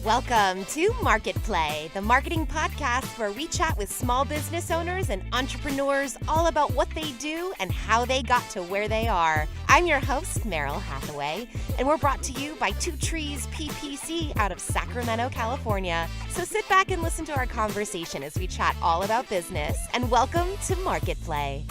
Welcome to MarketPlay, the marketing podcast where we chat with small business owners and entrepreneurs all about what they do and how they got to where they are. I'm your host, Meryl Hathaway, and we're brought to you by Two Trees PPC out of Sacramento, California. So sit back and listen to our conversation as we chat all about business, and welcome to MarketPlay.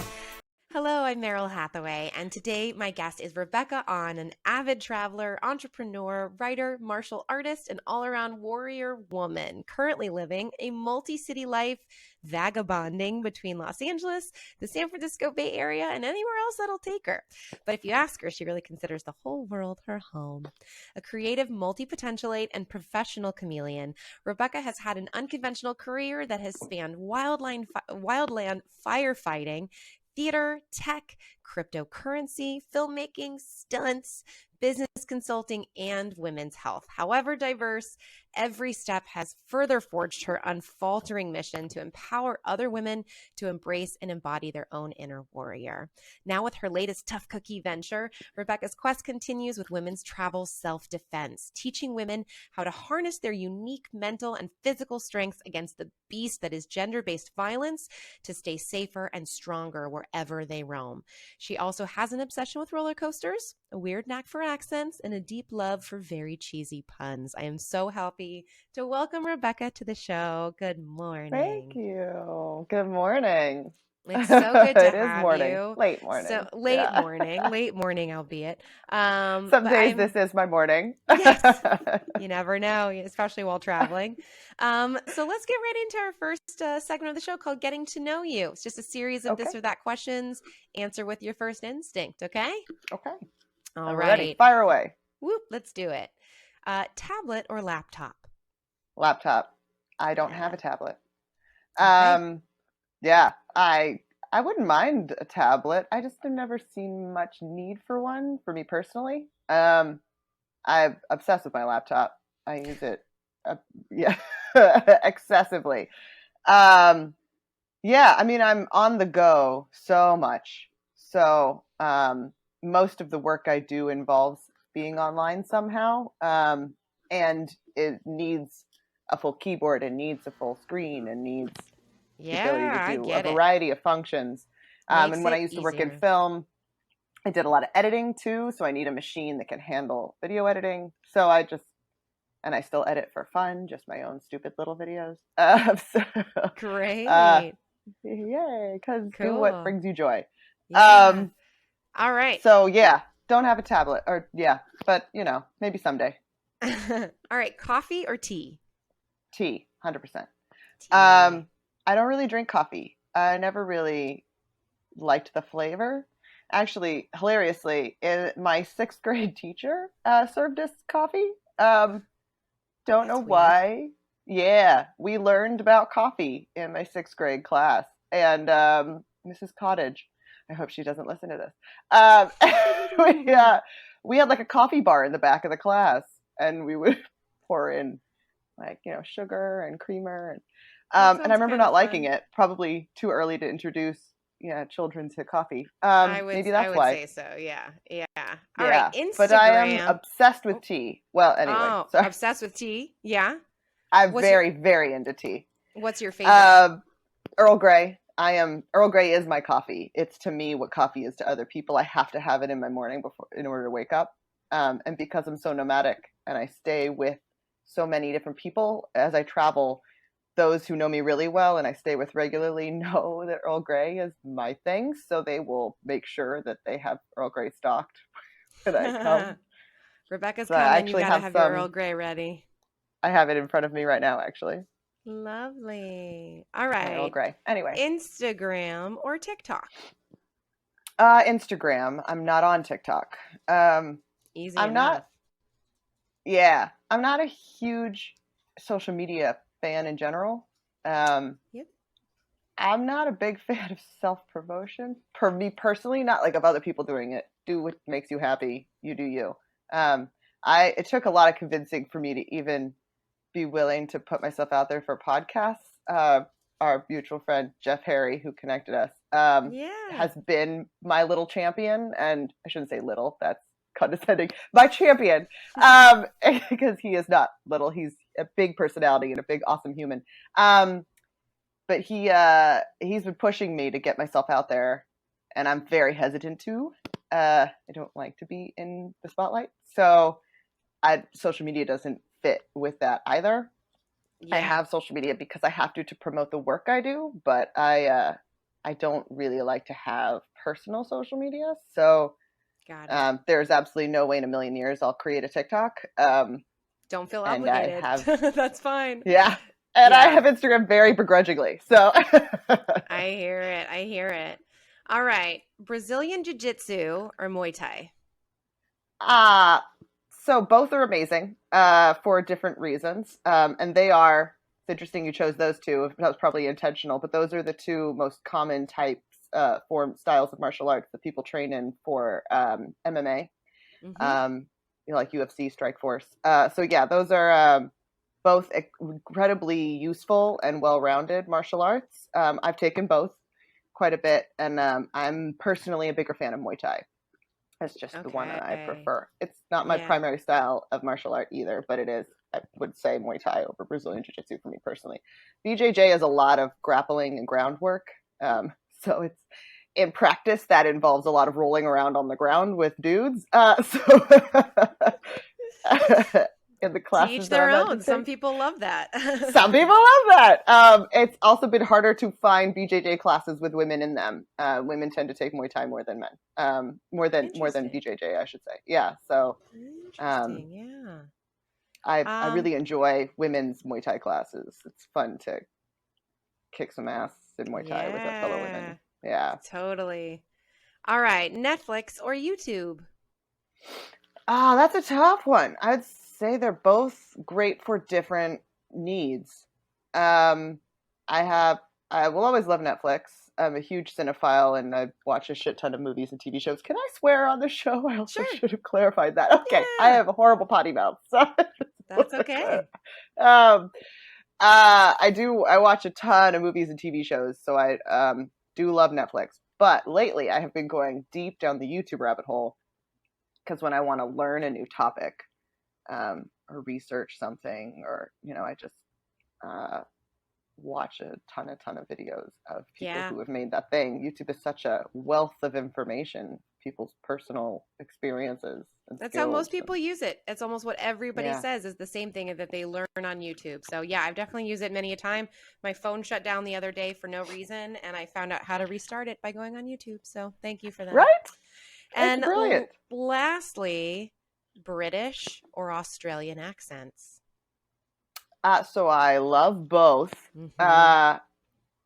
Hello, I'm Meryl Hathaway, and today my guest is Rebecca Ahn, an avid traveler, entrepreneur, writer, martial artist, and all-around warrior woman, currently living a multi-city life, vagabonding between Los Angeles, the San Francisco Bay Area, and anywhere else that'll take her. But if you ask her, she really considers the whole world her home. A creative multipotentialite and professional chameleon, Rebecca has had an unconventional career that has spanned wildland firefighting, theater, tech, cryptocurrency, filmmaking, stunts, business consulting, and women's health. However diverse, every step has further forged her unfaltering mission to empower other women to embrace and embody their own inner warrior. Now with her latest tough cookie venture, Rebecca's quest continues with women's travel self-defense, teaching women how to harness their unique mental and physical strengths against the beast that is gender-based violence to stay safer and stronger wherever they roam. She also has an obsession with roller coasters, a weird knack for accents, and a deep love for very cheesy puns. I am so happy to welcome Rebecca to the show. Good morning. Thank you. Good morning. It's so good to It is have morning. you. Late morning. So late morning, albeit. Some days this is my morning. Yes, you never know, especially while traveling. So let's get right into our first segment of the show called Getting to Know You. It's just a series of this or that questions. Answer with your first instinct, okay? Okay. All I'm right. ready. Fire away. Whoop, let's do it. Tablet or laptop? Laptop. I don't have a tablet. Okay. Yeah, I wouldn't mind a tablet. I just have never seen much need for one for me personally. I'm obsessed with my laptop. I use it, excessively. Yeah, I mean, I'm on the go so much. So, most of the work I do involves being online somehow. And it needs a full keyboard and needs a full screen and needs the ability to do a variety of functions. And when I used to work in film, I did a lot of editing too. So I need a machine that can handle video editing. So I still edit for fun, just my own stupid little videos. Great. Yay, because do what brings you joy. Yeah. All right. So yeah, don't have a tablet but maybe someday. All right. Coffee or tea? Tea, 100%. I don't really drink coffee. I never really liked the flavor. Actually, hilariously, my 6th grade teacher served us coffee. Don't know why. Yeah, we learned about coffee in my 6th grade class. And Mrs. Cottage, I hope she doesn't listen to this. We had like a coffee bar in the back of the class, and we would pour in sugar and creamer. And I remember not liking it. Probably too early to introduce children to coffee. Maybe that's why. I would say so. Yeah. All right. Instagram. But I am obsessed with tea. Well, anyway. Obsessed with tea. Yeah. I'm very, very into tea. What's your favorite? Earl Grey. Earl Grey is my coffee. It's to me what coffee is to other people. I have to have it in my morning in order to wake up. And because I'm so nomadic and I stay with so many different people as I travel, those who know me really well and I stay with regularly know that Earl Grey is my thing. So they will make sure that they have Earl Grey stocked when I come. Rebecca's coming. You gotta have your Earl Grey ready. I have it in front of me right now, actually. Lovely. All right. Earl Grey. Anyway. Instagram or TikTok? Instagram. I'm not on TikTok. Easy I'm enough. I'm not a huge social media fan in general. Yep. I'm not a big fan of self-promotion. For me personally, not like of other people doing it. Do what makes you happy. You do you. It took a lot of convincing for me to even be willing to put myself out there for podcasts. Our mutual friend, Jeff Harry, who connected us, has been my little champion. And I shouldn't say little, that's condescending. My champion. Because he is not little. He's a big personality and a big awesome human. But he's been pushing me to get myself out there, and I'm very hesitant to. I don't like to be in the spotlight, so social media doesn't fit with that either. I have social media because I have to promote the work I do, but I don't really like to have personal social media. So there's absolutely no way in a million years I'll create a TikTok. Don't feel obligated. That's fine. Yeah. And I have Instagram very begrudgingly. So I hear it. All right. Brazilian Jiu-Jitsu or Muay Thai? So both are amazing for different reasons. And they are, it's interesting you chose those two. That was probably intentional, but those are the two most common types, styles of martial arts that people train in for MMA, like UFC, Strikeforce. So yeah, those are both incredibly useful and well-rounded martial arts. I've taken both quite a bit, and I'm personally a bigger fan of Muay Thai. It's just the one that I prefer. It's not my primary style of martial art either, but it is, I would say, Muay Thai over Brazilian Jiu-Jitsu for me personally. BJJ is a lot of grappling and groundwork. So it's, in practice, that involves a lot of rolling around on the ground with dudes. In the classes, to each their own. Some people love that. Some people love that. It's also been harder to find BJJ classes with women in them. Women tend to take Muay Thai more than men. More than BJJ, I should say. Yeah. So, interesting. I really enjoy women's Muay Thai classes. It's fun to kick some ass in Muay Thai with fellow women. Yeah. Totally. All right, Netflix or YouTube? That's a tough one. I'd say they're both great for different needs. I will always love Netflix. I'm a huge cinephile and I watch a shit ton of movies and TV shows. Can I swear on the show? I also should have clarified that. Okay, I have a horrible potty mouth. So that's okay. I watch a ton of movies and TV shows, so I do love Netflix. But lately I have been going deep down the YouTube rabbit hole because when I want to learn a new topic, or research something, or I just watch a ton of videos of people who have made that thing. YouTube is such a wealth of information, people's personal experiences. And that's how most people use it. It's almost what everybody says is the same thing that they learn on YouTube. So yeah, I've definitely used it many a time. My phone shut down the other day for no reason, and I found out how to restart it by going on YouTube. So thank you for that. Right? And that's brilliant. Lastly, British or Australian accents? So I love both. I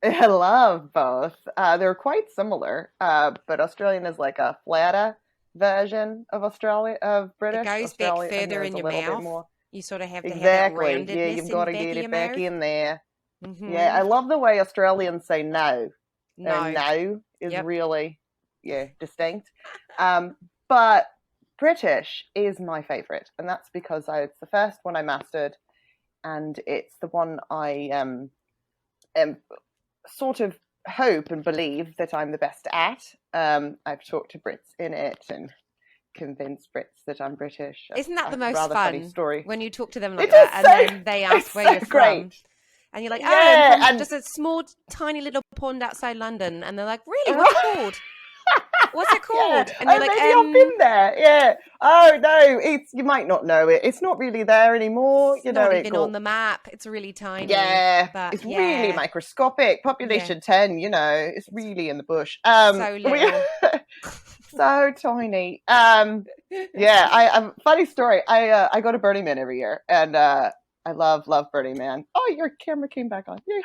love both. They're quite similar, but Australian is like a flatter version of British. It goes Australian, back further in your mouth. More... You sort of have to have that roundedness. Yeah, you've got to get it back in there. Mm-hmm. Yeah, I love the way Australians say no. No. No is really, distinct. But British is my favorite, and that's because it's the first one I mastered, and it's the one I sort of hope and believe that I'm the best at. I've talked to Brits in it and convinced Brits that I'm British. Isn't that the most fun story when you talk to them like that, and then they ask where you're from, and you're like, I'm from just a small, tiny little pond outside London, and they're like, really, what's it called? What's it called? Yeah. And you're like, maybe I've been there. Yeah. Oh no, you might not know it. It's not really there anymore. It's not even on the map. It's really tiny. Yeah, but it's really microscopic. Population 10. It's really in the bush. So little. So tiny. Funny story. I go to Burning Man every year, and I love Burning Man. Oh, your camera came back on. Yay!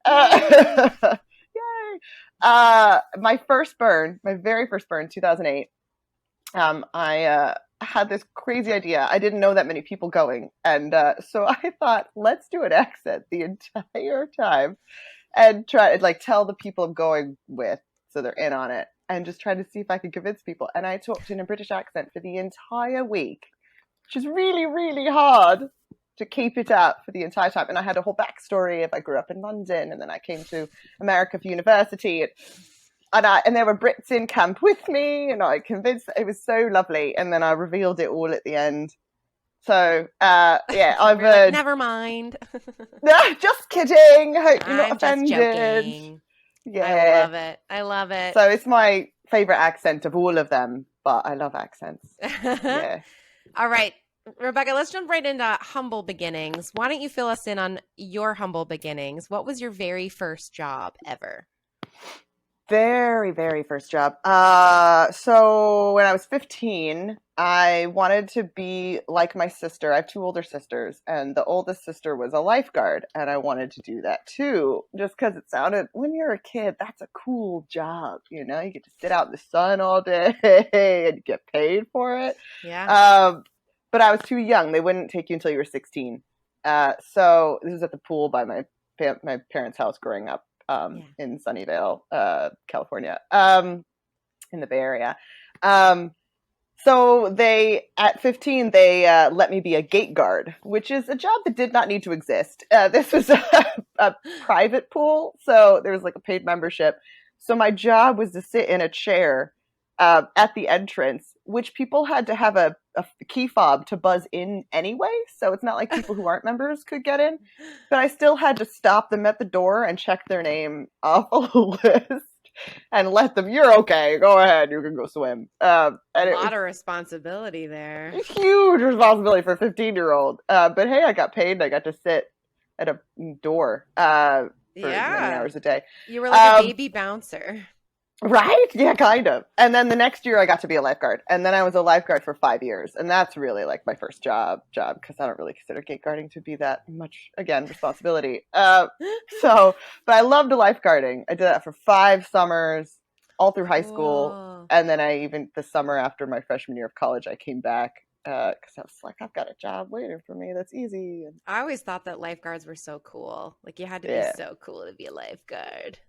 Hi. Yay! My very first burn, 2008. I had this crazy idea. I didn't know that many people going, and so I thought, let's do an accent the entire time, and try to tell the people I'm going with so they're in on it, and just try to see if I could convince people. And I talked in a British accent for the entire week, which is really, really hard to keep it up for the entire time. And I had a whole backstory of I grew up in London, and then I came to America for university, and there were Brits in camp with me, and I convinced. It was so lovely. And then I revealed it all at the end. So, yeah, We're like, never mind. just kidding. Hope you're not I'm just offended. joking. Yeah. I love it. So it's my favorite accent of all of them, but I love accents. Yeah. All right, Rebecca, let's jump right into humble beginnings. Why don't you fill us in on your humble beginnings? What was your very first job ever? Very, very first job. So when I was 15, I wanted to be like my sister. I have two older sisters, and the oldest sister was a lifeguard, and I wanted to do that too, just because it sounded, when you're a kid, that's a cool job. You know, you get to sit out in the sun all day and get paid for it. Yeah. But I was too young. They wouldn't take you until you were 16. So this was at the pool by my parents' house growing up. In Sunnyvale, California, in the Bay Area. So at 15, they let me be a gate guard, which is a job that did not need to exist. This was a private pool, so there was like a paid membership. So my job was to sit in a chair at the entrance, which people had to have a key fob to buzz in anyway. So it's not like people who aren't members could get in. But I still had to stop them at the door and check their name off a list and let them, you're okay, go ahead, you can go swim. And a lot of responsibility there. Huge responsibility for a 15-year-old. But hey, I got paid and I got to sit at a door for many hours a day. You were like a baby bouncer. Right? Yeah, kind of. And then the next year I got to be a lifeguard. And then I was a lifeguard for 5 years. And that's really like my first job, because I don't really consider gate guarding to be that much, again, responsibility. But I loved lifeguarding. I did that for 5 summers, all through high school. And then the summer after my freshman year of college, I came back because I was like, I've got a job waiting for me that's easy. And I always thought that lifeguards were so cool. Like you had to be so cool to be a lifeguard.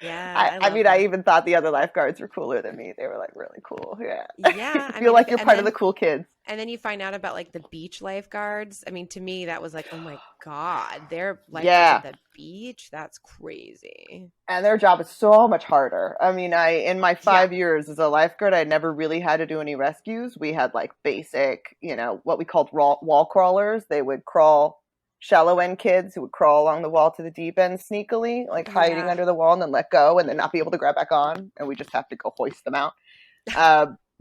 Yeah, I even thought the other lifeguards were cooler than me. They were like really cool. Yeah. Yeah. I feel like you're part of the cool kids. And then you find out about like the beach lifeguards. I mean, to me, that was like, oh my God, they're lifeguards at the beach. That's crazy. And their job is so much harder. I mean, in my 5 years as a lifeguard, I never really had to do any rescues. We had like basic, what we called wall crawlers. They would crawl. Shallow end kids who would crawl along the wall to the deep end sneakily, like hiding under the wall and then let go and then not be able to grab back on. And we just have to go hoist them out.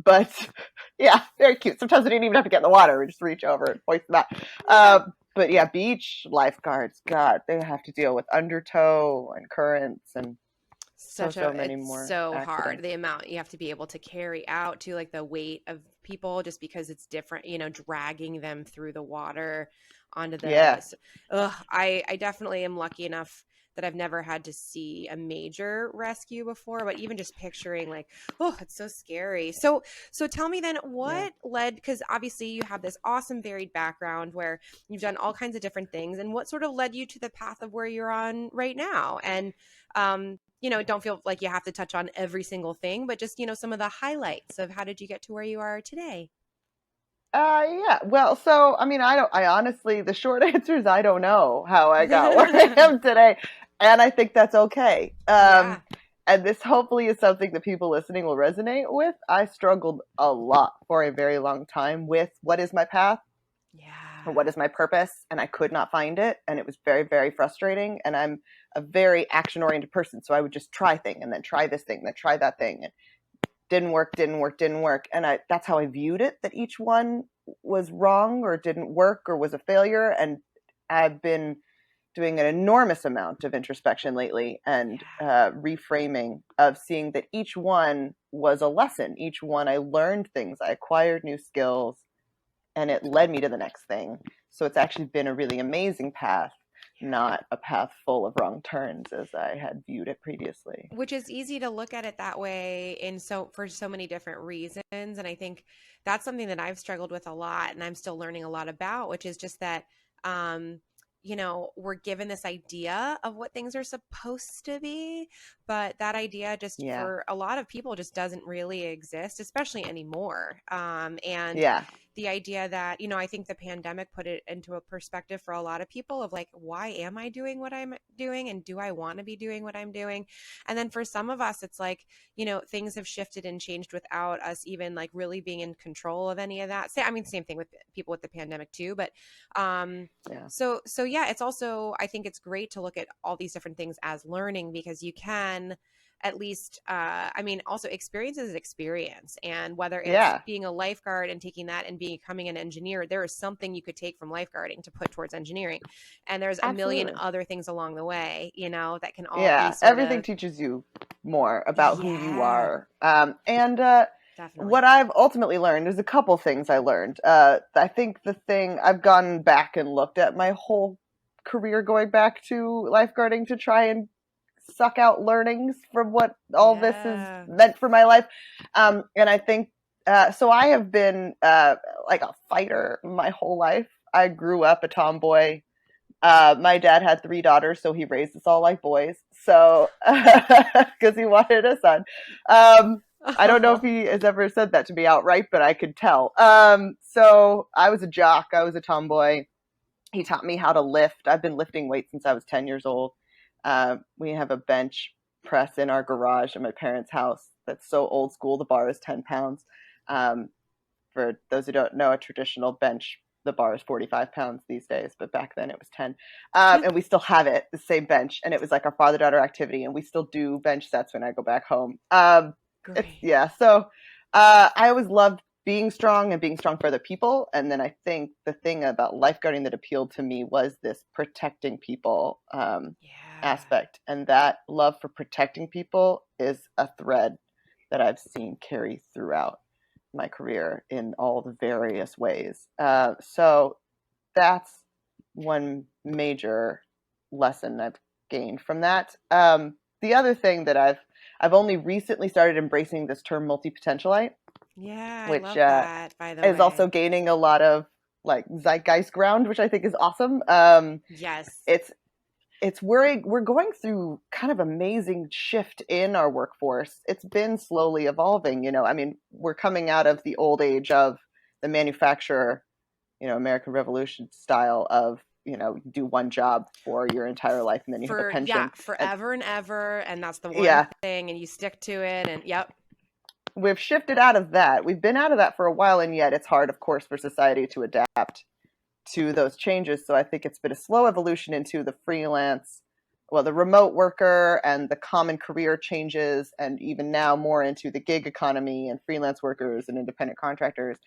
But yeah, very cute. Sometimes we didn't even have to get in the water. We just reach over and hoist them out. But yeah, beach lifeguards, God, they have to deal with undertow and currents and so many more. So accidents. hard. The amount you have to be able to carry out to like the weight of people just because it's different, dragging them through the water onto the I definitely am lucky enough that I've never had to see a major rescue before, but even just picturing like, oh, it's so scary. So tell me then what led, because obviously you have this awesome varied background where you've done all kinds of different things, and what sort of led you to the path of where you're on right now? And don't feel like you have to touch on every single thing, but just, some of the highlights of how did you get to where you are today? Yeah. Well, so, I honestly, the short answer is I don't know how I got where I am today. And I think that's okay. And this hopefully is something that people listening will resonate with. I struggled a lot for a very long time with what is my path? Or what is my purpose? And I could not find it. And it was very, very frustrating. And I'm a very action-oriented person. So I would just try thing and then try this thing, then try that thing. And didn't work. And that's how I viewed it, that each one was wrong or didn't work or was a failure. And I've been doing an enormous amount of introspection lately and reframing of seeing that each one was a lesson. Each one I learned things, I acquired new skills, and it led me to the next thing. So it's actually been a really amazing path. Not a path full of wrong turns as I had viewed it previously. Which is easy to look at it that way for so many different reasons. And I think that's something that I've struggled with a lot and I'm still learning a lot about, which is just that, we're given this idea of what things are supposed to be, but that idea for a lot of people just doesn't really exist, especially anymore. the idea that, I think the pandemic put it into a perspective for a lot of people of like, why am I doing what I'm doing? And do I want to be doing what I'm doing? And then for some of us, it's like, things have shifted and changed without us even like really being in control of any of that. Same thing with people with the pandemic too. But so yeah, it's also, I think it's great to look at all these different things as learning, because you can at least, also experience is experience. And whether it's being a lifeguard and taking that and becoming an engineer, there is something you could take from lifeguarding to put towards engineering. And there's a million other things along the way, that can all be everything teaches you more about who you are. What I've ultimately learned is a couple things I learned. I think the thing, I've gone back and looked at my whole career going back to lifeguarding to try and suck out learnings from what all this has meant for my life. And I think, so I have been like a fighter my whole life. I grew up a tomboy. My dad had 3 daughters, so he raised us all like boys. So, because he wanted a son. I don't know if he has ever said that to me outright, but I could tell. So I was a jock. I was a tomboy. He taught me how to lift. I've been lifting weights since I was 10 years old. We have a bench press in our garage at my parents' house that's so old school. The bar is 10 pounds. For those who don't know, a traditional bench, the bar is 45 pounds these days, but back then it was 10. And we still have it, the same bench. And it was like our father-daughter activity. And we still do bench sets when I go back home. So I always loved being strong and being strong for other people. And then I think the thing about lifeguarding that appealed to me was this protecting people aspect. And that love for protecting people is a thread that I've seen carry throughout my career in all the various ways. So that's one major lesson I've gained from that. The other thing that I've only recently started embracing this term multipotentialite. Yeah, which I love that, by the way. is also gaining a lot of like zeitgeist ground, which I think is awesome. Yes. We're going through kind of amazing shift in our workforce. It's been slowly evolving, we're coming out of the old age of the manufacturer, American Revolution style of, do one job for your entire life and then you have a pension. Yeah, forever and ever. And that's the one thing, and you stick to it. And we've shifted out of that. We've been out of that for a while, and yet it's hard, of course, for society to adapt to those changes. So I think it's been a slow evolution into the the remote worker and the common career changes, and even now more into the gig economy and freelance workers and independent contractors.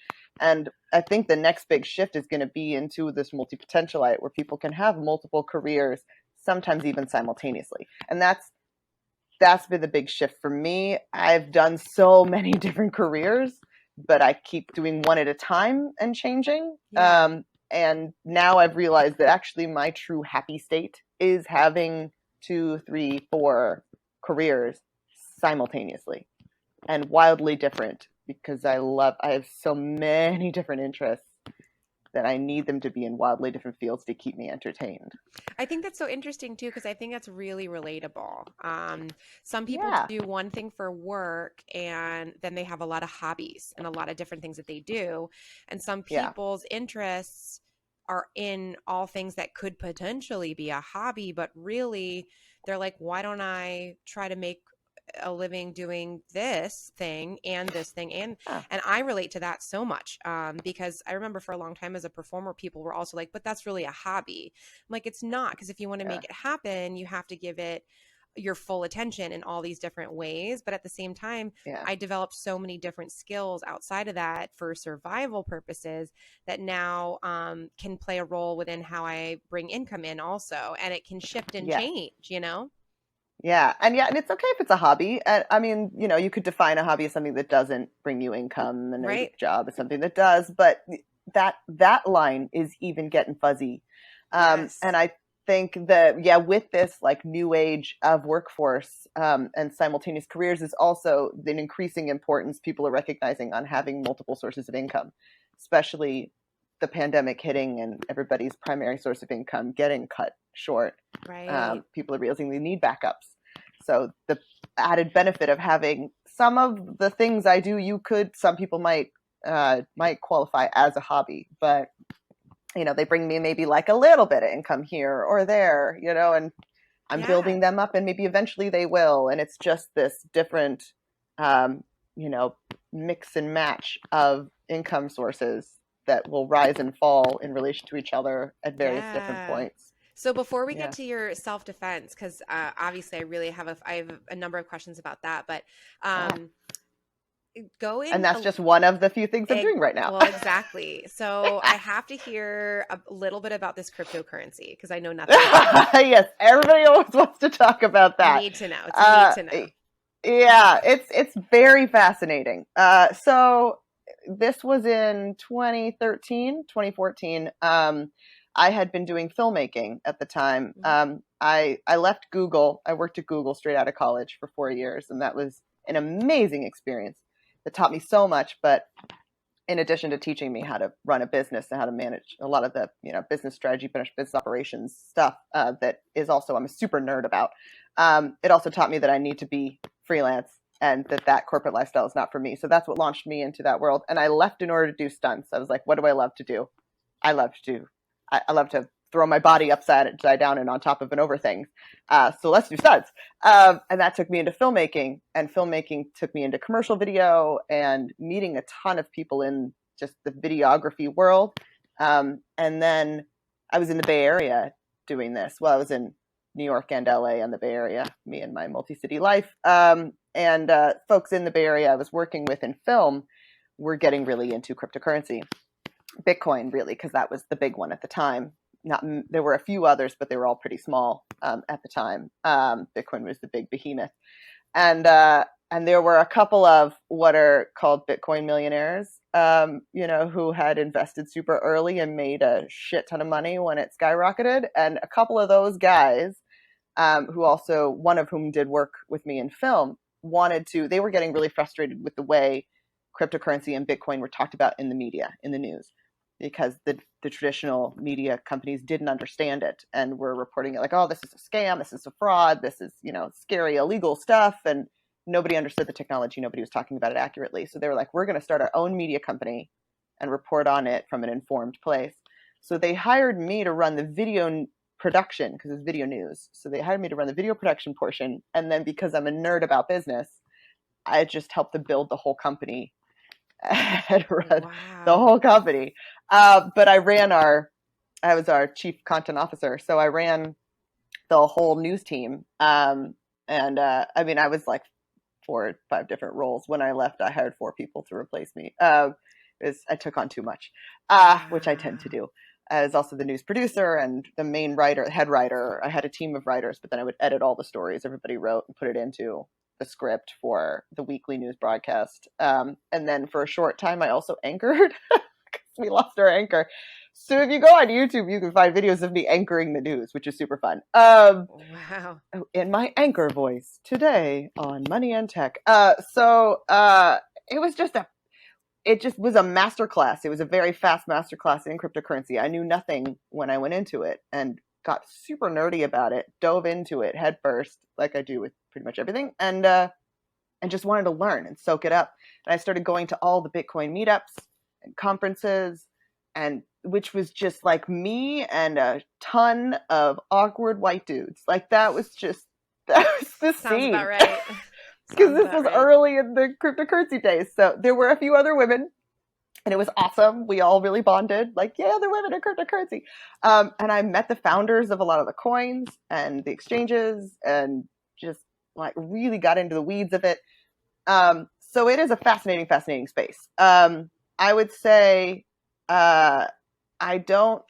And I think the next big shift is going to be into this multipotentialite where people can have multiple careers, sometimes even simultaneously. And that's been the big shift for me. I've done so many different careers, but I keep doing one at a time and changing. And now I've realized that actually my true happy state is having 2, 3, 4 careers simultaneously and wildly different, because I have so many different interests that I need them to be in wildly different fields to keep me entertained. I think that's so interesting too, because I think that's really relatable. Some people do one thing for work and then they have a lot of hobbies and a lot of different things that they do. And some people's interests are in all things that could potentially be a hobby, but really they're like, why don't I try to make a living doing this thing and this thing? And I relate to that so much because I remember for a long time as a performer, people were also like, but that's really a hobby. I'm like, it's not, because if you want to make it happen, you have to give it your full attention in all these different ways. But at the same time, I developed so many different skills outside of that for survival purposes that now can play a role within how I bring income in also. And it can shift and change, Yeah. And it's okay if it's a hobby. I mean, you could define a hobby as something that doesn't bring you income, and a job is something that does, but that line is even getting fuzzy. And I think that, with this like new age of workforce and simultaneous careers is also an increasing importance people are recognizing on having multiple sources of income, especially the pandemic hitting and everybody's primary source of income getting cut short. People are realizing they need backups. So the added benefit of having some of the things I do, some people might might qualify as a hobby, but they bring me maybe like a little bit of income here or there, and I'm building them up, and maybe eventually they will. And it's just this different, mix and match of income sources that will rise and fall in relation to each other at various different points. So before we get to your self-defense, because obviously I have a number of questions about that, but and that's just one of the few things I'm doing right now. Well, exactly. So I have to hear a little bit about this cryptocurrency because I know nothing about it. Yes, everybody always wants to talk about that. I need to know. It's a need to know. Yeah, it's very fascinating. So this was in 2014. I had been doing filmmaking at the time. I left Google. I worked at Google straight out of college for 4 years, and that was an amazing experience that taught me so much. But in addition to teaching me how to run a business and how to manage a lot of the business strategy, business operations stuff that is also I'm a super nerd about, it also taught me that I need to be freelance and that corporate lifestyle is not for me. So that's what launched me into that world. And I left in order to do stunts. I was like, what do I love to do? I love to throw my body upside down and on top of and over things. So let's do stunts. And that took me into filmmaking, and filmmaking took me into commercial video and meeting a ton of people in just the videography world. And then I was in the Bay Area doing this. Well, I was in New York and LA and the Bay Area, me and my multi-city life. And folks in the Bay Area I was working with in film were getting really into cryptocurrency. Bitcoin, really, because that was the big one at the time. There were a few others, but they were all pretty small at the time. Bitcoin was the big behemoth, and there were a couple of what are called Bitcoin millionaires, who had invested super early and made a shit ton of money when it skyrocketed. And a couple of those guys, who also one of whom did work with me in film, they were getting really frustrated with the way cryptocurrency and Bitcoin were talked about in the media, in the news, because the traditional media companies didn't understand it and were reporting it like, oh, this is a scam, this is a fraud, this is, scary, illegal stuff. And nobody understood the technology. Nobody was talking about it accurately. So they were like, we're going to start our own media company and report on it from an informed place. So they hired me to run the video production because it's video news. So they hired me to run the video production portion. And then because I'm a nerd about business, I just helped them build the whole company. And run the whole company. But I was our chief content officer. So I ran the whole news team. I was like 4 or 5 different roles. When I left, I hired 4 people to replace me. I took on too much, which I tend to do. I was also the news producer and the main writer, head writer. I had a team of writers, but then I would edit all the stories everybody wrote and put it into the script for the weekly news broadcast. And then for a short time, I also anchored because we lost our anchor. So if you go on YouTube, you can find videos of me anchoring the news, which is super fun. Wow. In my anchor voice today on Money and Tech. It just was a masterclass. It was a very fast masterclass in cryptocurrency. I knew nothing when I went into it and got super nerdy about it, dove into it head first, like I do with pretty much everything, and just wanted to learn and soak it up. And I started going to all the Bitcoin meetups and conferences, and which was just like me and a ton of awkward white dudes. Like that was the Sounds scene. about right. Because this was early in the cryptocurrency days. So there were a few other women, and it was awesome. We all really bonded, like, yeah, other women in cryptocurrency. And I met the founders of a lot of the coins and the exchanges and just like really got into the weeds of it. So it is a fascinating, fascinating space. I would say I don't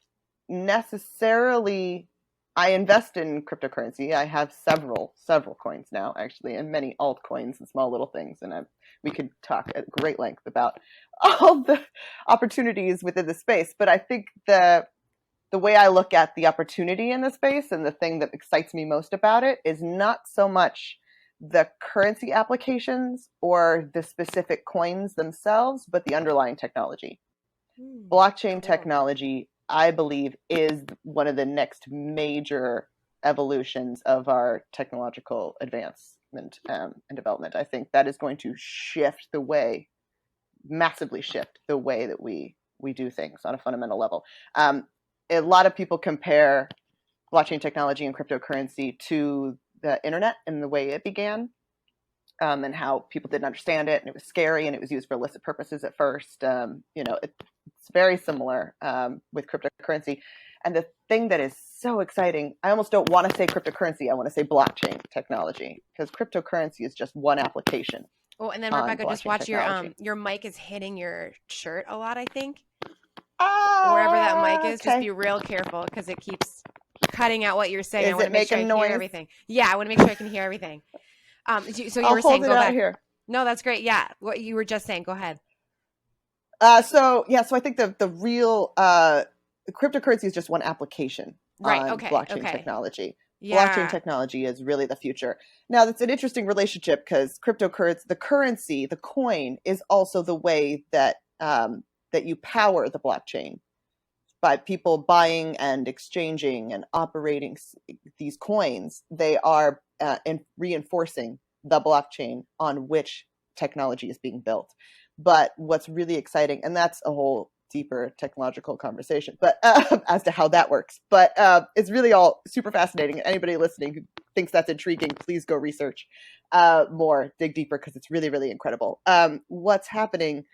necessarily... I invest in cryptocurrency. I have several coins now, actually, and many altcoins and small little things. And we could talk at great length about all the opportunities within the space. But I think the way I look at the opportunity in the space and the thing that excites me most about it is not so much the currency applications or the specific coins themselves, but the underlying technology. Blockchain technology, I believe, is one of the next major evolutions of our technological advancement and development. I think that is going to shift the way massively shift the way that we do things on a fundamental level. A lot of people compare blockchain technology and cryptocurrency to the internet and the way it began, and how people didn't understand it, and it was scary, and it was used for illicit purposes at first. It's very similar with cryptocurrency. And the thing that is so exciting, I almost don't want to say cryptocurrency, I want to say blockchain technology, because cryptocurrency is just one application. Oh, and then Rebecca, just watch your mic is hitting your shirt a lot, I think. Wherever that mic is, just be real careful because it keeps cutting out what you're saying. I want to make sure I hear everything. Yeah, I want to make sure I can hear everything. So you were saying, go back. Here. No, that's great. Yeah, what you were just saying. Go ahead. So I think the real cryptocurrency is just one application on blockchain technology. Yeah. Blockchain technology is really the future. Now, that's an interesting relationship because cryptocurrency, the coin, is also the way that that you power the blockchain by people buying and exchanging and operating these coins. They are reinforcing the blockchain on which technology is being built. But what's really exciting, and that's a whole deeper technological conversation, but as to how that works. But it's really all super fascinating. Anybody listening who thinks that's intriguing, please go research more, dig deeper, because it's really, really incredible. What's happening,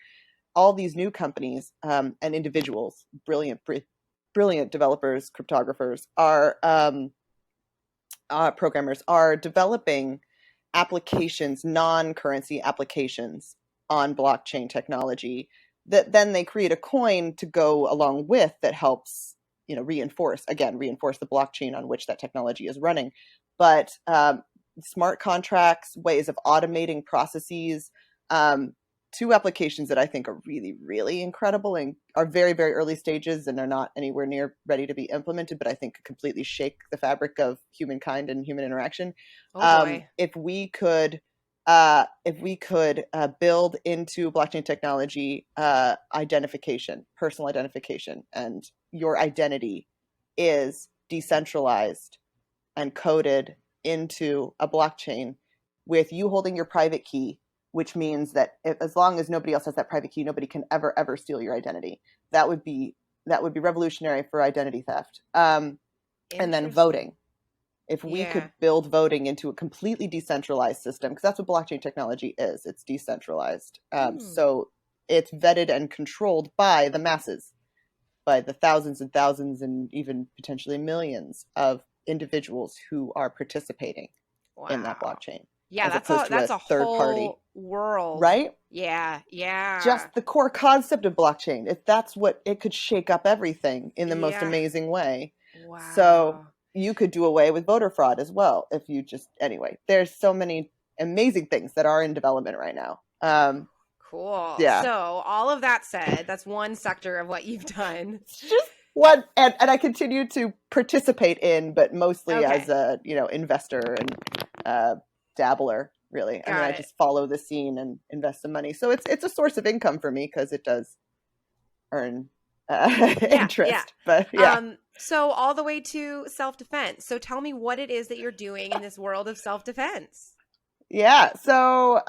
all these new companies and individuals, brilliant developers, cryptographers, programmers are developing applications, non-currency applications on blockchain technology that then they create a coin to go along with that helps, reinforce the blockchain on which that technology is running. But smart contracts, ways of automating processes, two applications that I think are really, really incredible and are very, very early stages and are not anywhere near ready to be implemented, but I think could completely shake the fabric of humankind and human interaction. Oh boy. If we could build into blockchain technology identification, personal identification, and your identity is decentralized and coded into a blockchain with you holding your private key, which means that as long as nobody else has that private key, nobody can ever steal your identity. That would be revolutionary for identity theft. And then voting. If we could build voting into a completely decentralized system, because that's what blockchain technology is, it's decentralized. So it's vetted and controlled by the masses, by the thousands and thousands and even potentially millions of individuals who are participating in that blockchain. Yeah, that's a third party world. Right? Yeah. Just the core concept of blockchain. If that's what it could shake up everything in the most amazing way. Wow. So you could do away with voter fraud as well if you there's so many amazing things that are in development right now. Cool. Yeah. So all of that said, that's one sector of what you've done. It's just one, and I continue to participate in, but mostly as a investor and dabbler, really. I just follow the scene and invest some money. So it's a source of income for me because it does earn interest. Yeah. But so all the way to self-defense. So tell me what it is that you're doing in this world of self-defense. Yeah. So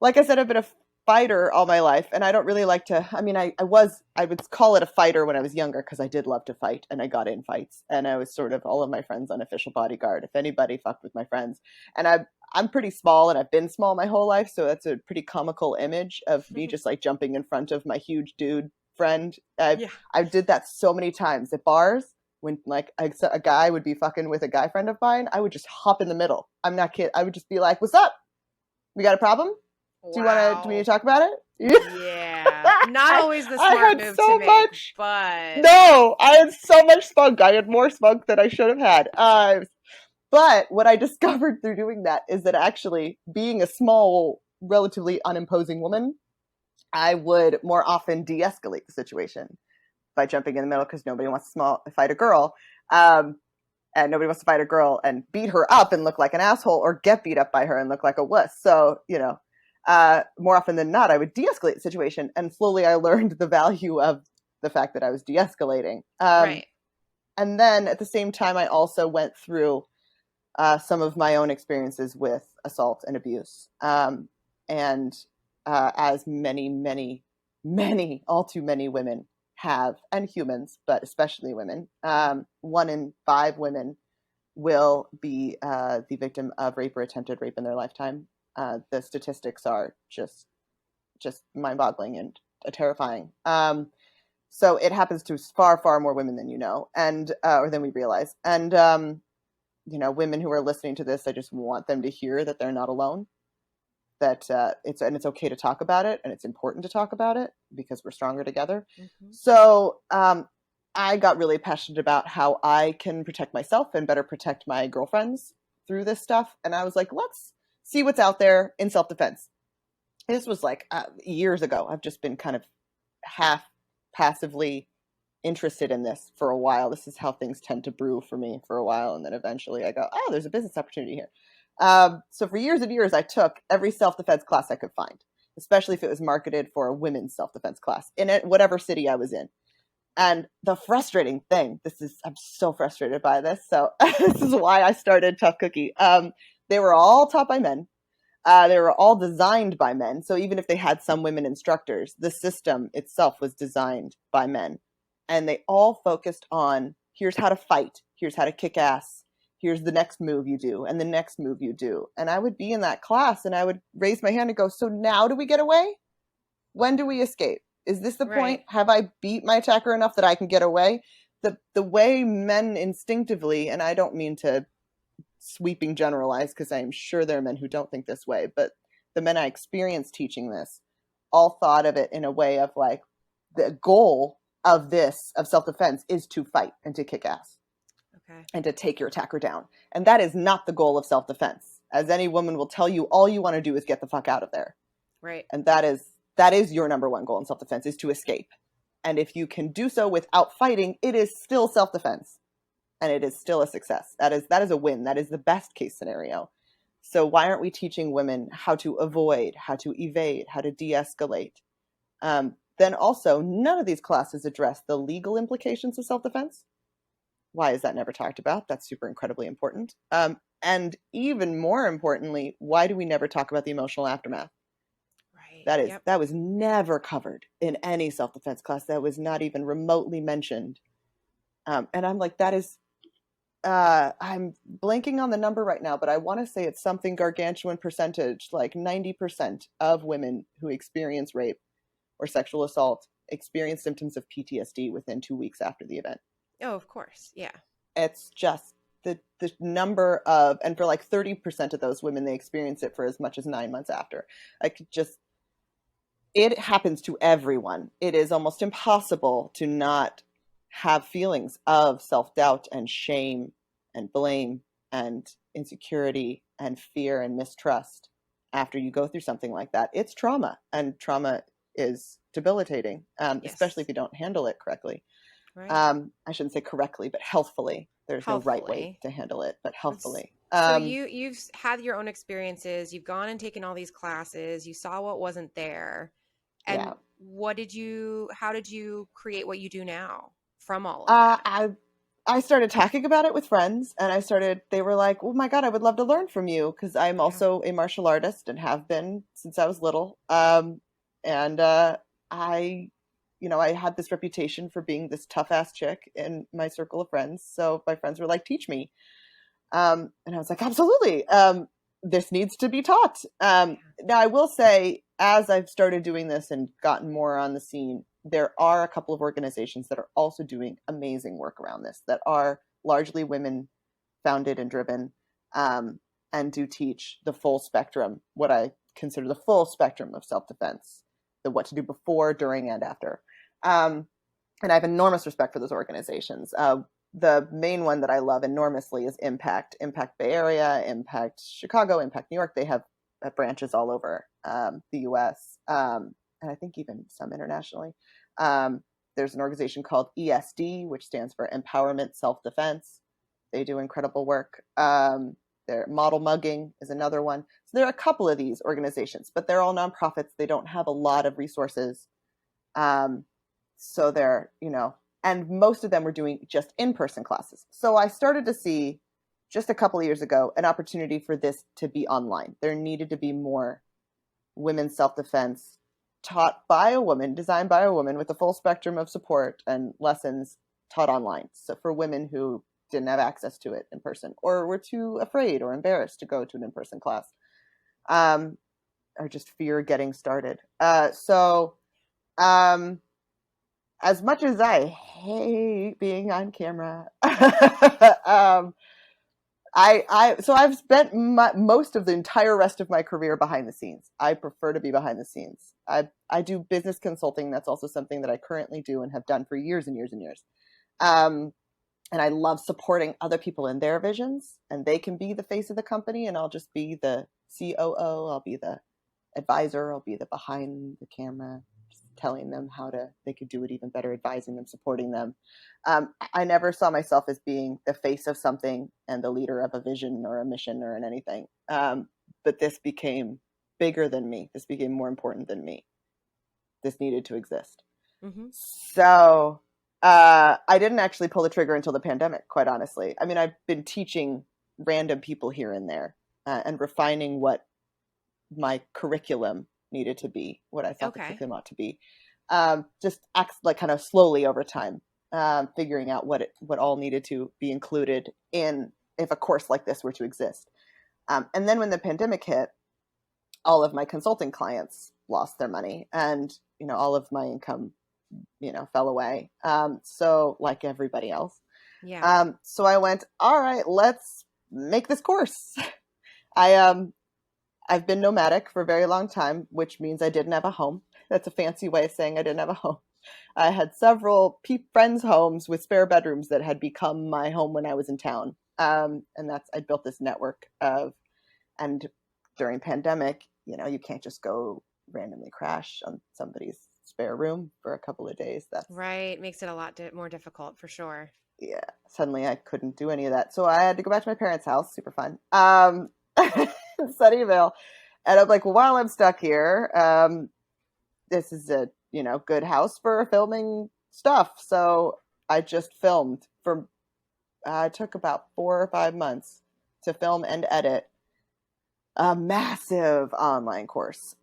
like I said, I've been a fighter all my life, and I don't really like to, I would call it a fighter when I was younger because I did love to fight and I got in fights, and I was sort of all of my friends' unofficial bodyguard if anybody fucked with my friends. And I'm pretty small, and I've been small my whole life, so that's a pretty comical image of me just like jumping in front of my huge dude friend. I did that so many times at bars when like a guy would be fucking with a guy friend of mine. I would just hop in the middle. I'm not kidding. I would just be like, "What's up? We got a problem? Do we need to talk about it?" Yeah. Not always the smart move to make, but no, I had so much spunk. I had more spunk than I should have had. But what I discovered through doing that is that actually being a small, relatively unimposing woman, I would more often de-escalate the situation by jumping in the middle because nobody wants to fight a girl. And nobody wants to fight a girl and beat her up and look like an asshole or get beat up by her and look like a wuss. So, more often than not, I would de-escalate the situation. And slowly I learned the value of the fact that I was de-escalating. Right. And then at the same time, I also went through some of my own experiences with assault and abuse. And as many, all too many women have, and humans, but especially women. 1 in 5 women will be the victim of rape or attempted rape in their lifetime. The statistics are just mind-boggling and terrifying. So it happens to far, far more women than you know, and or than we realize. And women who are listening to this, I just want them to hear that they're not alone. That it's okay to talk about it, and it's important to talk about it because we're stronger together. Mm-hmm. So I got really passionate about how I can protect myself and better protect my girlfriends through this stuff. And I was like, let's see what's out there in self-defense. This was like years ago. I've just been kind of half passively interested in this for a while. This is how things tend to brew for me for a while. And then eventually I go, oh, there's a business opportunity here. So for years and years, I took every self-defense class I could find, especially if it was marketed for a women's self-defense class in whatever city I was in. And the frustrating thing, I'm so frustrated by this. So this is why I started Tough Cookie. They were all taught by men. They were all designed by men. So even if they had some women instructors, the system itself was designed by men. And they all focused on, here's how to fight. Here's how to kick ass. Here's the next move you do and the next move you do. And I would be in that class and I would raise my hand and go, so now do we get away? When do we escape? Is this the point? Have I beat my attacker enough that I can get away? The way men instinctively, and I don't mean to sweeping generalize because I'm sure there are men who don't think this way, but the men I experienced teaching this all thought of it in a way of like, the goal of self-defense is to fight and to kick ass. Okay. And to take your attacker down. And that is not the goal of self-defense. As any woman will tell you, all you want to do is get the fuck out of there. Right. And that is your number one goal in self-defense, is to escape. And if you can do so without fighting, it is still self-defense. And it is still a success. That is a win. That is the best case scenario. So why aren't we teaching women how to avoid, how to evade, how to de-escalate? Then also, none of these classes address the legal implications of self-defense. Why is that never talked about? That's super incredibly important. And even more importantly, why do we never talk about the emotional aftermath? Right. That was never covered in any self-defense class. That was not even remotely mentioned. And I'm like, I'm blanking on the number right now, but I want to say it's something gargantuan percentage, like 90% of women who experience rape or sexual assault experience symptoms of PTSD within 2 weeks after the event. Oh, of course. Yeah. It's just the number of, and for like 30% of those women, they experience it for as much as 9 months after. It happens to everyone. It is almost impossible to not have feelings of self-doubt and shame and blame and insecurity and fear and mistrust after you go through something like that. It's trauma, and trauma is debilitating, yes. Especially if you don't handle it correctly. Right. I shouldn't say correctly, but healthfully. There's no right way to handle it, but healthfully. So you've had your own experiences. You've gone and taken all these classes. You saw what wasn't there. And how did you create what you do now from all of that? I started talking about it with friends, and they were like, oh my God, I would love to learn from you, because I'm also a martial artist and have been since I was little. I had this reputation for being this tough ass chick in my circle of friends. So my friends were like, teach me. And I was like, absolutely. This needs to be taught. Now I will say, as I've started doing this and gotten more on the scene, there are a couple of organizations that are also doing amazing work around this, that are largely women founded and driven, and do teach the full spectrum, what I consider the full spectrum of self-defense, the what to do before, during, and after. And I have enormous respect for those organizations. The main one that I love enormously is Impact Bay Area, Impact Chicago, Impact New York. They have branches all over the US, and I think even some internationally. There's an organization called ESD, which stands for Empowerment Self-Defense. They do incredible work. Their Model Mugging is another one. So there are a couple of these organizations, but they're all nonprofits. They don't have a lot of resources. So they're, and most of them were doing just in-person classes. So I started to see, just a couple of years ago, an opportunity for this to be online. There needed to be more women's self-defense taught by a woman, designed by a woman, with a full spectrum of support and lessons taught online. So for women who didn't have access to it in person, or were too afraid or embarrassed to go to an in-person class, or just fear getting started. As much as I hate being on camera, I've spent most of the entire rest of my career behind the scenes. I prefer to be behind the scenes. I do business consulting. That's also something that I currently do and have done for years and years and years. And I love supporting other people in their visions, and they can be the face of the company, and I'll just be the COO. I'll be the advisor. I'll be the behind the camera, just telling them they could do it even better, advising them, supporting them. I never saw myself as being the face of something and the leader of a vision or a mission or in anything. But this became bigger than me. This became more important than me. This needed to exist. Mm-hmm. So I didn't actually pull the trigger until the pandemic, quite honestly. I mean, I've been teaching random people here and there and refining what my curriculum needed to be, what I thought the curriculum ought to be. Just kind of slowly over time, figuring out what all needed to be included in if a course like this were to exist. And then when the pandemic hit, all of my consulting clients lost their money, and all of my income fell away. So like everybody else. Yeah. So I went, all right, let's make this course. I've been nomadic for a very long time, which means I didn't have a home. That's a fancy way of saying I didn't have a home. I had several friends' homes with spare bedrooms that had become my home when I was in town. And I built this network and during pandemic, you can't just go randomly crash on somebody's spare room for a couple of days. That's right. Makes it a lot more difficult for sure. Yeah. Suddenly I couldn't do any of that. So I had to go back to my parents' house. Super fun. In Sunnyvale. And I'm like, well, while I'm stuck here, this is a, good house for filming stuff. So I just filmed it took about 4 or 5 months to film and edit a massive online course.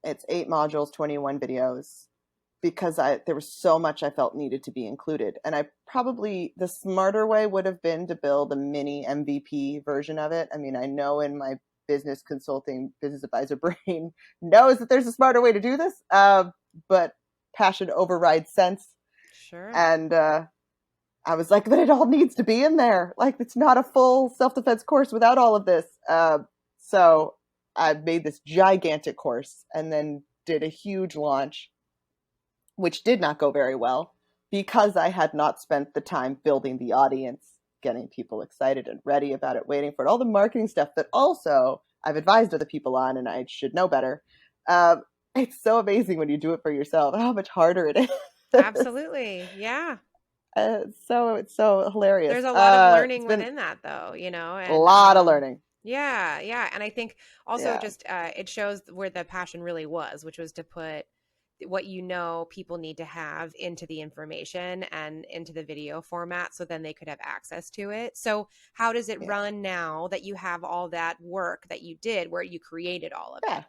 It's 8 modules, 21 videos, because there was so much I felt needed to be included. And the smarter way would have been to build a mini MVP version of it. I mean, I know in my business consulting, business advisor brain knows that there's a smarter way to do this, but passion overrides sense. Sure. And I was like, but it all needs to be in there. Like, it's not a full self-defense course without all of this. So I made this gigantic course and then did a huge launch, which did not go very well because I had not spent the time building the audience, getting people excited and ready about it, waiting for it, all the marketing stuff that also I've advised other people on and I should know better. It's so amazing when you do it for yourself, how much harder it is. Absolutely. Yeah. It's so hilarious. There's a lot of learning within that though, and a lot of learning. Yeah. Yeah. And I think also just, it shows where the passion really was, which was to put what people need to have into the information and into the video format so then they could have access to it. So how does it run now that you have all that work that you did where you created all of it?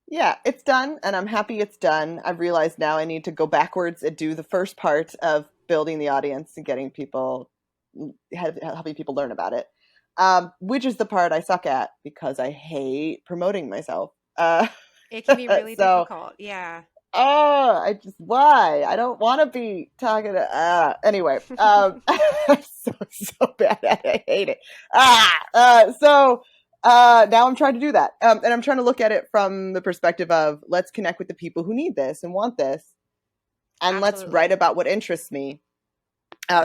Yeah, it's done and I'm happy it's done. I've realized now I need to go backwards and do the first part of building the audience and helping people learn about it, which is the part I suck at because I hate promoting myself. It can be really difficult. Yeah. Why? I don't want to be talking to, anyway, I'm so bad at it. I hate it. Now I'm trying to do that. And I'm trying to look at it from the perspective of let's connect with the people who need this and want this. And Let's write about what interests me.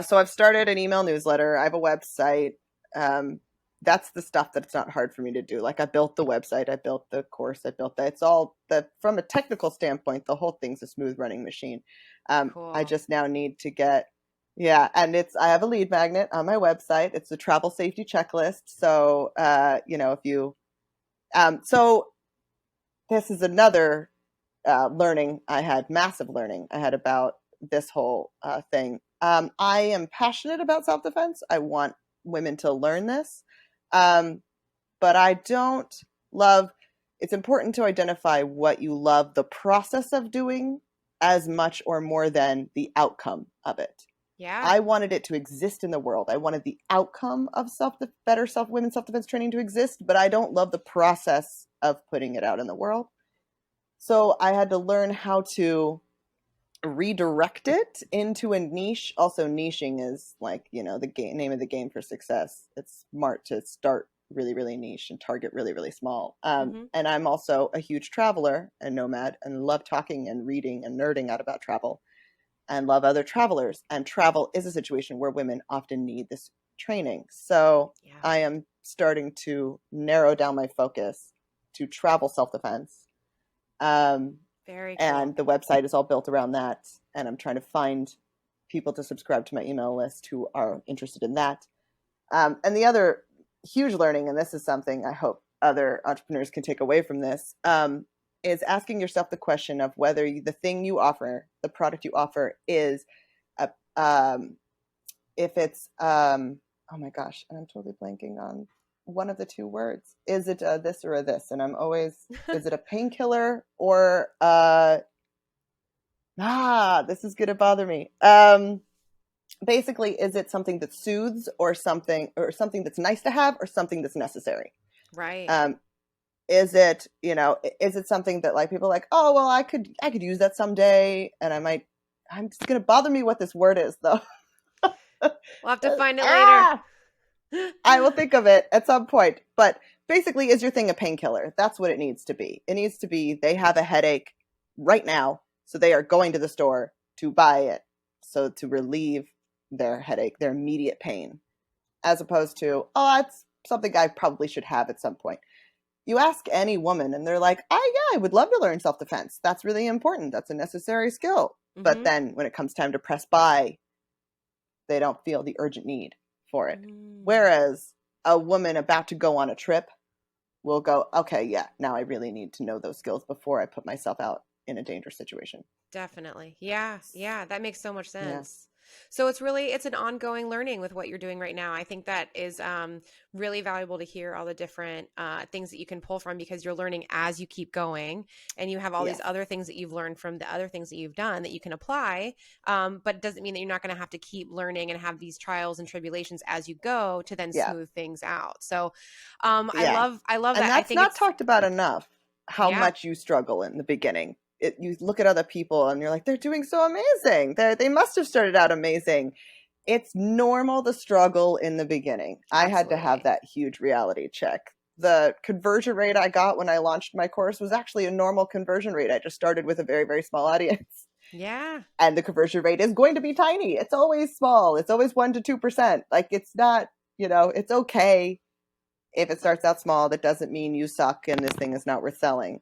So I've started an email newsletter. I have a website. That's the stuff that's not hard for me to do. Like I built the website, I built the course, I built that. It's all from a technical standpoint, the whole thing's a smooth running machine. Cool. I just now need to get, and I have a lead magnet on my website. It's a travel safety checklist. So, so this is another learning I had, massive learning I had about this whole thing. I am passionate about self-defense. I want women to learn this. But I don't love it's important to identify what you love the process of doing as much or more than the outcome of it. Yeah. I wanted it to exist in the world. I wanted the outcome of women's self-defense training to exist, but I don't love the process of putting it out in the world. So I had to learn how to redirect it into a niche. Also, niching is like, the name of the game for success. It's smart to start really, really niche and target really, really small. And I'm also a huge traveler and nomad and love talking and reading and nerding out about travel and love other travelers. And travel is a situation where women often need this training. So I am starting to narrow down my focus to travel self-defense. Very cool. And the website is all built around that. And I'm trying to find people to subscribe to my email list who are interested in that. And the other huge learning, and this is something I hope other entrepreneurs can take away from this, is asking yourself the question of whether the thing you offer, the product you offer, is if it's oh my gosh, and I'm totally blanking on one of the two words. Is it a this or a this? And I'm always, is it a painkiller or this is gonna bother me. Basically, is it something that soothes or something that's nice to have or something that's necessary? Right. Is it, is it something that like people are like, oh, well, I could use that someday. And I'm just going to bother me what this word is though. We'll have to find it later. I will think of it at some point. But basically, is your thing a painkiller? That's what it needs to be. It needs to be, they have a headache right now. So they are going to the store to buy it. So to relieve their headache, their immediate pain, as opposed to, oh, that's something I probably should have at some point. You ask any woman and they're like, I would love to learn self-defense. That's really important. That's a necessary skill. But then when it comes time to press buy, they don't feel the urgent need for it. Whereas a woman about to go on a trip will go, okay, yeah, now I really need to know those skills before I put myself out in a dangerous situation. Definitely. Yeah. That makes so much sense. So it's an ongoing learning with what you're doing right now. I think that is really valuable to hear all the different things that you can pull from, because you're learning as you keep going, and you have all these other things that you've learned from the other things that you've done that you can apply. But it doesn't mean that you're not going to have to keep learning and have these trials and tribulations as you go to then smooth things out. So I love and that. That's I think not talked about enough, how much you struggle in the beginning. You look at other people and you're like, they're doing so amazing. They must have started out amazing. It's normal to struggle in the beginning. Absolutely. I had to have that huge reality check. The conversion rate I got when I launched my course was actually a normal conversion rate. I just started with a very, very small audience. Yeah. And the conversion rate is going to be tiny. It's always small. It's always 1% to 2%. Like, it's not, it's okay if it starts out small. That doesn't mean you suck and this thing is not worth selling.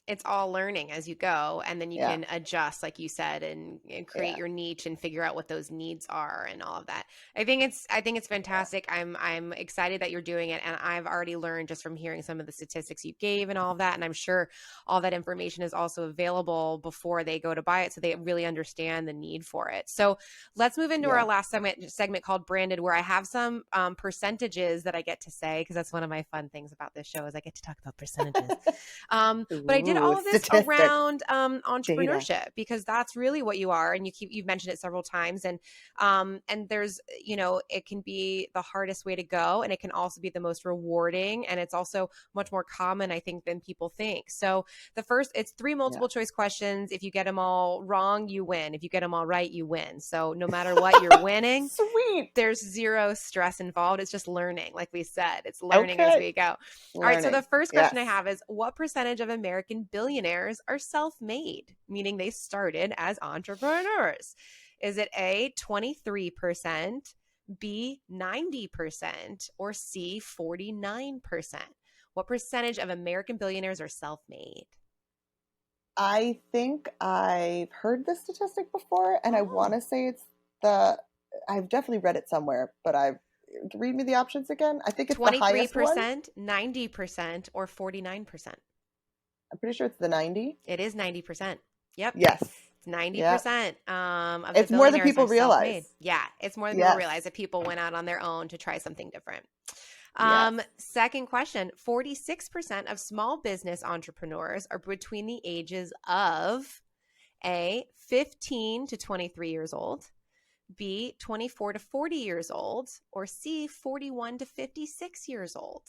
It's all learning as you go, and then you can adjust, like you said, and create your niche and figure out what those needs are and all of that. I think it's fantastic. I'm excited that you're doing it, and I've already learned just from hearing some of the statistics you gave and all of that, and I'm sure all that information is also available before they go to buy it, so they really understand the need for it. So let's move into our last segment called Branded, where I have some percentages that I get to say, because that's one of my fun things about this show is I get to talk about percentages. But I did all of this around entrepreneurship, data, because that's really what you are, and you've mentioned it several times, and there's it can be the hardest way to go, and it can also be the most rewarding, and it's also much more common, I think, than people think. So the first, it's 3 multiple choice questions. If you get them all wrong, you win. If you get them all right, you win. So no matter what, you're winning. Sweet. There's zero stress involved. It's just learning, like we said. It's learning as we go. All right, so the first question I have is, what percentage of American billionaires are self-made, meaning they started as entrepreneurs? Is it A, 23%, B, 90%, or C, 49%? What percentage of American billionaires are self-made? I think I've heard this statistic before, and I want to say I've definitely read it somewhere, but read me the options again. I think it's 23%, the highest one. 90%, or 49%. I'm pretty sure it's the 90. It is 90%. Yep. Yes. It's 90%. Of it's more than people realize. Yeah, it's more than people realize, that people went out on their own to try something different. Yes. Second question, 46% of small business entrepreneurs are between the ages of A, 15 to 23 years old, B, 24 to 40 years old, or C, 41 to 56 years old.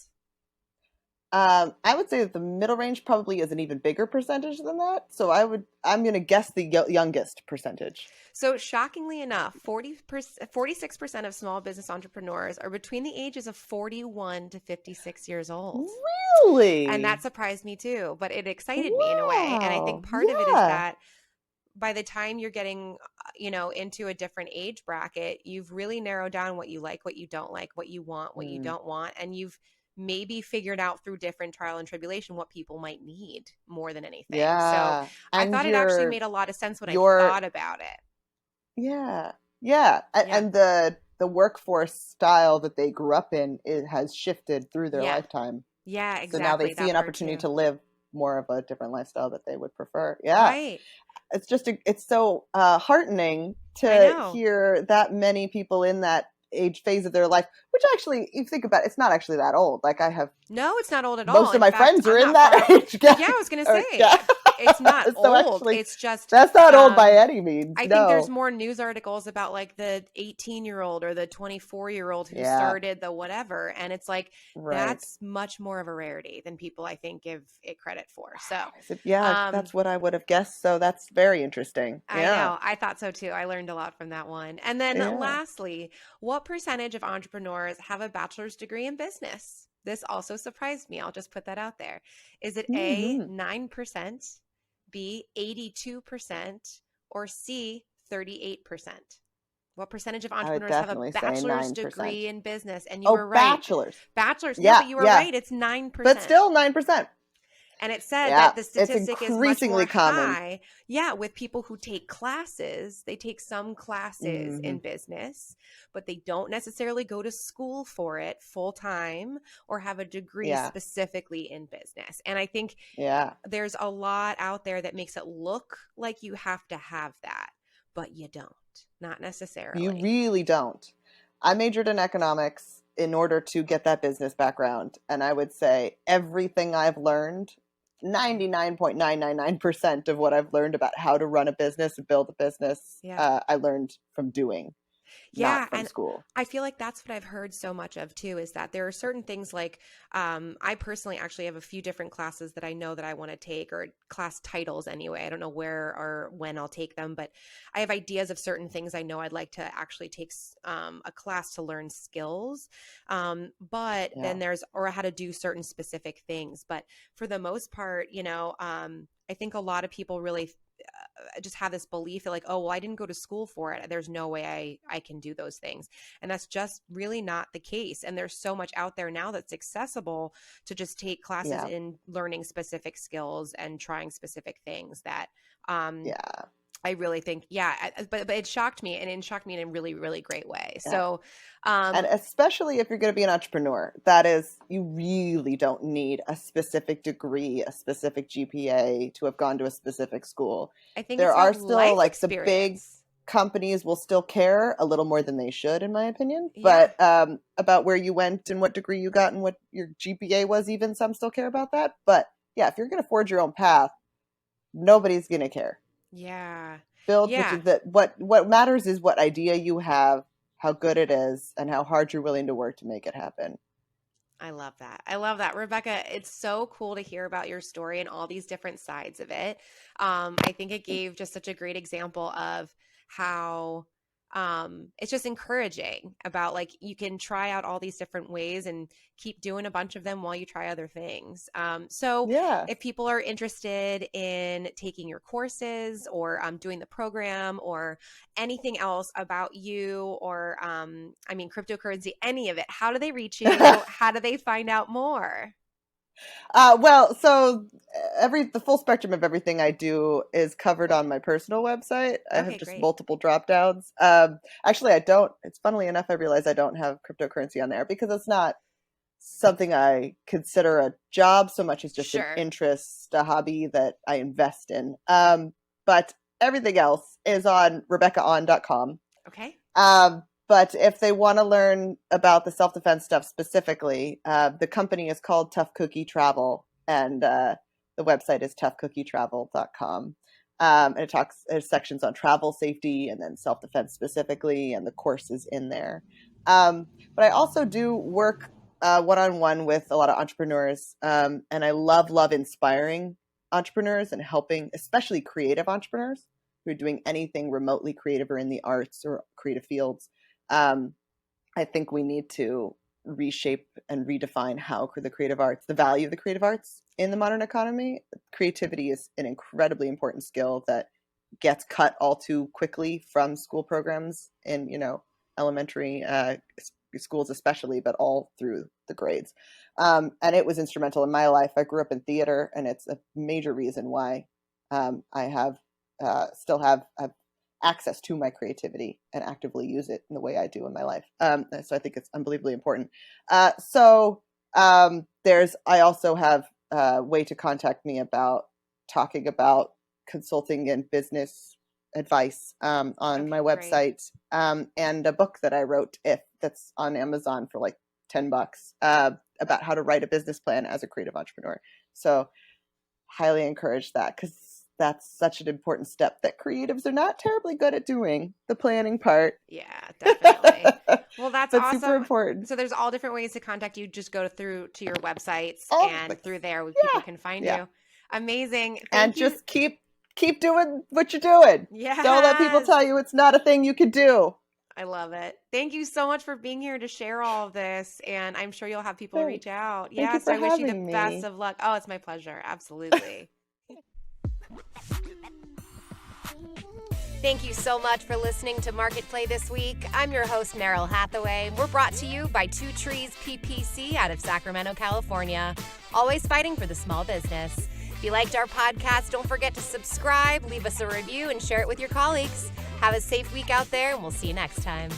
I would say that the middle range probably is an even bigger percentage than that. So I'm going to guess the youngest percentage. So shockingly enough, 46% of small business entrepreneurs are between the ages of 41 to 56 years old. Really? And that surprised me too, but it excited me in a way. And I think Wow. part of it is that by the time you're getting, into a different age bracket, you've really narrowed down what you like, what you don't like, what you want, what you don't want. And you've maybe figured out through different trial and tribulation what people might need more than anything. Yeah. So I And thought it actually made a lot of sense when I thought about it. Yeah. Yeah. And the workforce style that they grew up in, it has shifted through their lifetime. Yeah, exactly. So now they see an opportunity to live more of a different lifestyle that they would prefer. Yeah. Right. It's so heartening to hear that many people in that age phase of their life, which actually, you think about it, it's not actually that old. Like No, it's not old at all. Most of my friends are in that age. Yeah, I was going to say. It's not so old. Actually, it's just that's not old by any means. I think there's more news articles about like the 18-year-old or the 24-year-old who started the whatever, and it's like that's much more of a rarity than people I think give it credit for. So that's what I would have guessed. So that's very interesting. I know. I thought so too. I learned a lot from that one. And then lastly, what percentage of entrepreneurs have a bachelor's degree in business? This also surprised me. I'll just put that out there. Is it A, 9%, B, 82%, or C, 38%? What percentage of entrepreneurs have a bachelor's degree in business? And you were right. Bachelor's. Yeah, but you were right. It's 9%. But still 9%. And it said that the statistic is much more common. high. Yeah, with people who take classes. They take some classes in business, but they don't necessarily go to school for it full time or have a degree specifically in business. And I think there's a lot out there that makes it look like you have to have that, but you don't. Not necessarily. You really don't. I majored in economics in order to get that business background. And I would say everything I've learned, 99.999% of what I've learned about how to run a business and build a business, I learned from doing. Not from school. I feel like that's what I've heard so much of too, is that there are certain things like I personally actually have a few different classes that I know that I want to take, or class titles anyway. I don't know where or when I'll take them, but I have ideas of certain things I know I'd like to actually take a class to learn skills. But then there's, or how to do certain specific things. But for the most part, I think a lot of people really just have this belief that like, oh, well, I didn't go to school for it. There's no way I can do those things. And that's just really not the case. And there's so much out there now that's accessible to just take classes in learning specific skills and trying specific things that, I really think, but it shocked me, and it shocked me in a really, really great way. Yeah. So, and especially if you're going to be an entrepreneur, that is, you really don't need a specific degree, a specific GPA to have gone to a specific school. I think there are still like experience. The big companies will still care a little more than they should, in my opinion. Yeah. But about where you went and what degree you got and what your GPA was, even some still care about that. But yeah, if you're going to forge your own path, nobody's going to care. Yeah. Build what matters is what idea you have, how good it is, and how hard you're willing to work to make it happen. I love that. I love that. Rebecca, it's so cool to hear about your story and all these different sides of it. I think it gave just such a great example of how it's just encouraging about like you can try out all these different ways and keep doing a bunch of them while you try other things. So if people are interested in taking your courses or doing the program or anything else about you or cryptocurrency, any of it, how do they reach you? How do they find out more? So the full spectrum of everything I do is covered on my personal website. I have just multiple drop downs. Actually, I don't. It's funnily enough, I realize I don't have cryptocurrency on there because it's not something I consider a job so much as just an interest, a hobby that I invest in. But everything else is on RebeccaAhn.com. Okay. But if they want to learn about the self-defense stuff specifically, the company is called Tough Cookie Travel, and the website is toughcookietravel.com. And there's sections on travel safety and then self-defense specifically, and the courses in there. But I also do work one-on-one with a lot of entrepreneurs, and I love inspiring entrepreneurs and helping, especially creative entrepreneurs who are doing anything remotely creative or in the arts or creative fields. I think we need to reshape and redefine how the creative arts, the value of the creative arts in the modern economy. Creativity is an incredibly important skill that gets cut all too quickly from school programs in, elementary schools especially, but all through the grades. And it was instrumental in my life. I grew up in theater, and it's a major reason why I still have access to my creativity and actively use it in the way I do in my life. So I think it's unbelievably important. I also have a way to contact me about talking about consulting and business advice on my website, and a book that I wrote that's on Amazon for like $10 about how to write a business plan as a creative entrepreneur. So highly encourage that, because that's such an important step that creatives are not terribly good at doing, the planning part. Yeah, definitely. Well, that's awesome. Super important. So there's all different ways to contact you. Just go through to your websites, and through there people can find you. Amazing. Thank you. Just keep doing what you're doing. Yeah. Don't let people tell you it's not a thing you can do. I love it. Thank you so much for being here to share all of this. And I'm sure you'll have people reach out. Yes, I wish you the best of luck. Oh, it's my pleasure. Absolutely. Thank you so much for listening to MarketPlay this week. I'm your host, Meryl Hathaway. We're brought to you by Two Trees PPC out of Sacramento, California. Always fighting for the small business. If you liked our podcast, don't forget to subscribe, leave us a review, and share it with your colleagues. Have a safe week out there, and we'll see you next time.